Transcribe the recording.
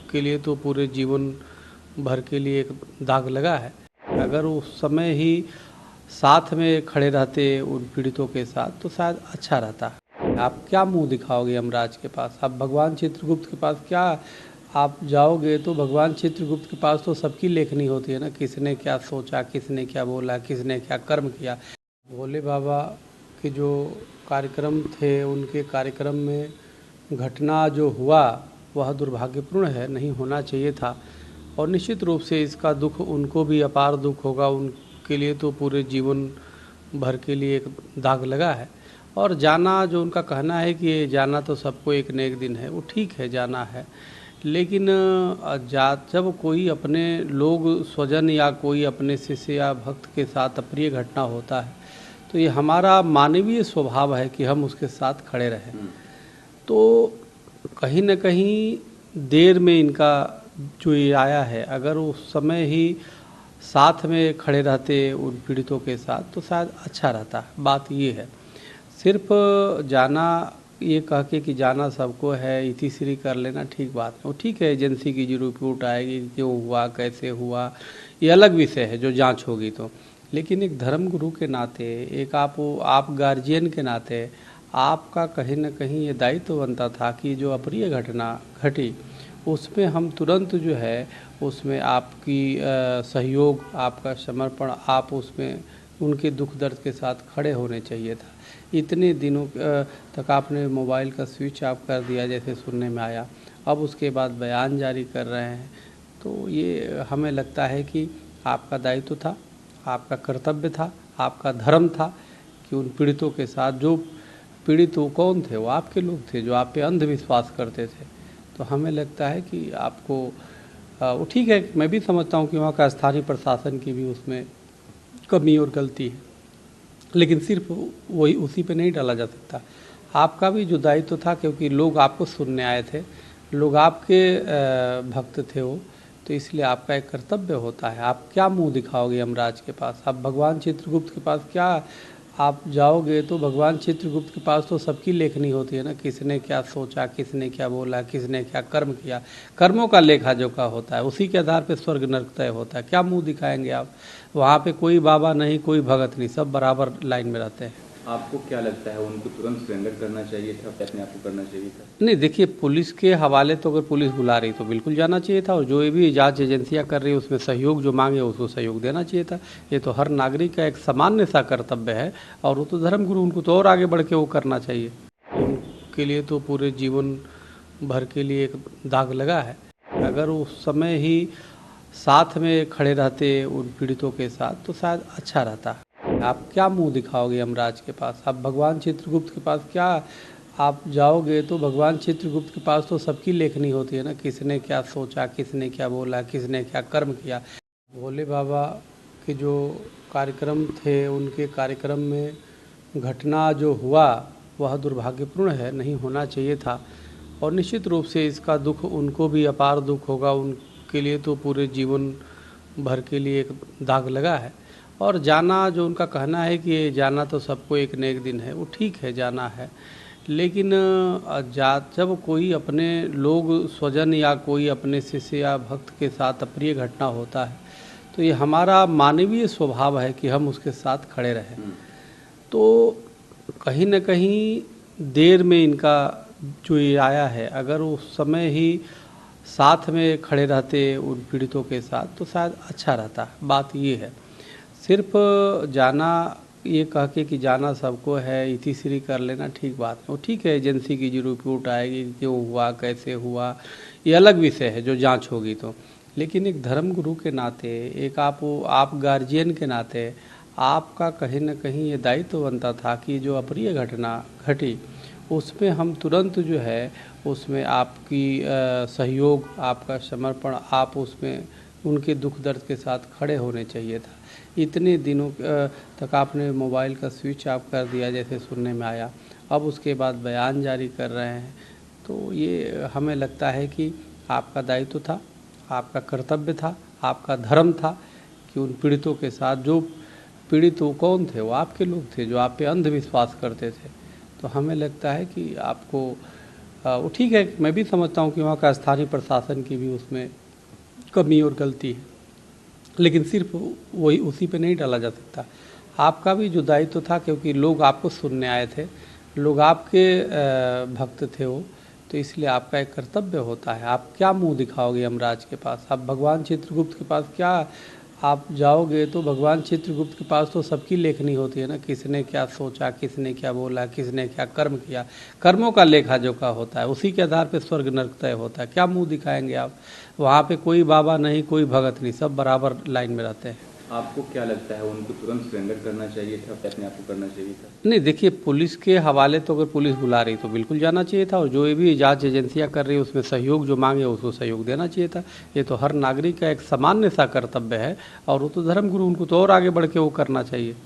के लिए तो पूरे जीवन भर के लिए एक दाग लगा है। अगर उस समय ही साथ में खड़े रहते उन पीड़ितों के साथ तो शायद अच्छा रहता। आप क्या मुंह दिखाओगे यमराज के पास? आप भगवान चित्रगुप्त के पास क्या आप जाओगे? तो भगवान चित्रगुप्त के पास तो सबकी लेखनी होती है ना, किसने क्या सोचा, किसने क्या बोला, किसने क्या कर्म किया। भोले बाबा के जो कार्यक्रम थे, उनके कार्यक्रम में घटना जो हुआ वह दुर्भाग्यपूर्ण है, नहीं होना चाहिए था। और निश्चित रूप से इसका दुख उनको भी अपार दुख होगा, उनके लिए तो पूरे जीवन भर के लिए एक दाग लगा है। और जाना, जो उनका कहना है कि जाना तो सबको एक न एक दिन है, वो ठीक है, जाना है। लेकिन जब कोई अपने लोग स्वजन या कोई अपने शिष्य या भक्त के साथ अप्रिय घटना होता है तो ये हमारा मानवीय स्वभाव है कि हम उसके साथ खड़े रहें। तो कहीं न कहीं देर में इनका जो ये आया है, अगर उस समय ही साथ में खड़े रहते उन पीड़ितों के साथ तो शायद अच्छा रहता। बात ये है, सिर्फ जाना ये कह के कि जाना सबको है, इतिश्री कर लेना ठीक बात है। वो ठीक है, एजेंसी की जो रिपोर्ट आएगी, क्यों हुआ, कैसे हुआ, ये अलग विषय है जो जांच होगी तो। लेकिन एक धर्म गुरु के नाते, एक आप गार्जियन के नाते आपका कहीं न कहीं ये दायित्व बनता था कि जो अप्रिय घटना घटी उसमें हम तुरंत जो है उसमें आपकी सहयोग, आपका समर्पण, आप उसमें उनके दुख दर्द के साथ खड़े होने चाहिए था। इतने दिनों तक आपने मोबाइल का स्विच ऑफ कर दिया जैसे सुनने में आया, अब उसके बाद बयान जारी कर रहे हैं। तो ये हमें लगता है कि आपका दायित्व था, आपका कर्तव्य था, आपका धर्म था कि उन पीड़ितों के साथ, जो पीड़ित वो कौन थे, वो आपके लोग थे जो आप पे अंधविश्वास करते थे। तो हमें लगता है कि आपको वो ठीक है, मैं भी समझता हूँ कि वहाँ का स्थानीय प्रशासन की भी उसमें कमी और गलती है, लेकिन सिर्फ वही उसी पे नहीं डाला जा सकता। आपका भी जो दायित्व था, क्योंकि लोग आपको सुनने आए थे, लोग आपके भक्त थे वो, तो इसलिए आपका एक कर्तव्य होता है। आप क्या मुंह दिखाओगे यमराज के पास? आप भगवान चित्रगुप्त के पास क्या आप जाओगे? तो भगवान चित्रगुप्त के पास तो सबकी लेखनी होती है ना, किसने क्या सोचा, किसने क्या बोला, किसने क्या कर्म किया। कर्मों का लेखा जोखा होता है, उसी के आधार पे स्वर्ग नरक तय होता है। क्या मुंह दिखाएंगे आप? वहाँ पे कोई बाबा नहीं, कोई भगत नहीं, सब बराबर लाइन में रहते हैं। आपको क्या लगता है, उनको तुरंत सरेंडर करना चाहिए था, अपने आप को करना चाहिए था? नहीं, देखिए, पुलिस के हवाले तो अगर पुलिस बुला रही तो बिल्कुल जाना चाहिए था, और जो भी जांच एजेंसियां कर रही है उसमें सहयोग जो मांगे उसको सहयोग देना चाहिए था। ये तो हर नागरिक का एक सामान्य सा कर्तव्य है, और वो तो धर्मगुरु, उनको तो और आगे बढ़ के वो करना चाहिए। उनके लिए तो पूरे जीवन भर के लिए एक दाग लगा है। अगर उस समय ही साथ में खड़े रहते उन पीड़ितों के साथ तो शायद अच्छा रहता। आप क्या मुंह दिखाओगे यमराज के पास? आप भगवान चित्रगुप्त के पास क्या आप जाओगे? तो भगवान चित्रगुप्त के पास तो सबकी लेखनी होती है ना, किसने क्या सोचा, किसने क्या बोला, किसने क्या कर्म किया। भोले बाबा के जो कार्यक्रम थे, उनके कार्यक्रम में घटना जो हुआ वह दुर्भाग्यपूर्ण है, नहीं होना चाहिए था। और निश्चित रूप से इसका दुख उनको भी अपार दुख होगा, उनके लिए तो पूरे जीवन भर के लिए एक दाग लगा है। और जाना, जो उनका कहना है कि जाना तो सबको एक न एक दिन है, वो ठीक है, जाना है। लेकिन जब कोई अपने लोग स्वजन या कोई अपने शिष्य या भक्त के साथ अप्रिय घटना होता है तो ये हमारा मानवीय स्वभाव है कि हम उसके साथ खड़े रहें। तो कहीं न कहीं देर में इनका जो ये आया है, अगर उस समय ही साथ में खड़े रहते उन पीड़ितों के साथ तो शायद अच्छा रहता। बात ये है, सिर्फ जाना ये कह के कि जाना सबको है, इतिश्री कर लेना ठीक बात है। वो ठीक है, एजेंसी की जो रिपोर्ट आएगी, क्यों हुआ, कैसे हुआ, ये अलग विषय है जो जांच होगी तो। लेकिन एक धर्म गुरु के नाते, एक आप गार्जियन के नाते आपका कहीं न कहीं ये दायित्व बनता था कि जो अप्रिय घटना घटी उसमें हम तुरंत जो है उसमें आपकी सहयोग, आपका समर्पण, आप उसमें उनके दुख दर्द के साथ खड़े होने चाहिए था। इतने दिनों तक आपने मोबाइल का स्विच ऑफ कर दिया जैसे सुनने में आया, अब उसके बाद बयान जारी कर रहे हैं। तो ये हमें लगता है कि आपका दायित्व था, आपका कर्तव्य था, आपका धर्म था कि उन पीड़ितों के साथ, जो पीड़ित वो कौन थे, वो आपके लोग थे जो आप पे अंधविश्वास करते थे। तो हमें लगता है कि आपको वो ठीक है, मैं भी समझता हूँ कि वहाँ का स्थानीय प्रशासन की भी उसमें कमी और गलती है, लेकिन सिर्फ वही उसी पे नहीं डाला जा सकता। आपका भी जो दायित्व था, क्योंकि लोग आपको सुनने आए थे, लोग आपके भक्त थे वो, तो इसलिए आपका एक कर्तव्य होता है। आप क्या मुंह दिखाओगे यमराज के पास? आप भगवान चित्रगुप्त के पास क्या आप जाओगे? तो भगवान चित्रगुप्त के पास तो सबकी लेखनी होती है ना, किसने क्या सोचा, किसने क्या बोला, किसने क्या कर्म किया, कर्मों का लेखा जोखा होता है, उसी के आधार पे स्वर्ग नरक तय होता है। क्या मुंह दिखाएंगे आप? वहाँ पे कोई बाबा नहीं, कोई भगत नहीं, सब बराबर लाइन में रहते हैं। आपको क्या लगता है उनको तुरंत सरेंडर करना चाहिए था, अपने आप को करना चाहिए था? नहीं, देखिए, पुलिस के हवाले तो अगर पुलिस बुला रही तो बिल्कुल जाना चाहिए था, और जो भी जांच एजेंसियां कर रही है उसमें सहयोग जो मांगे उसको सहयोग देना चाहिए था। ये तो हर नागरिक का एक सामान्य सा कर्तव्य है, और वो तो धर्मगुरु, उनको तो और आगे बढ़ के वो करना चाहिए।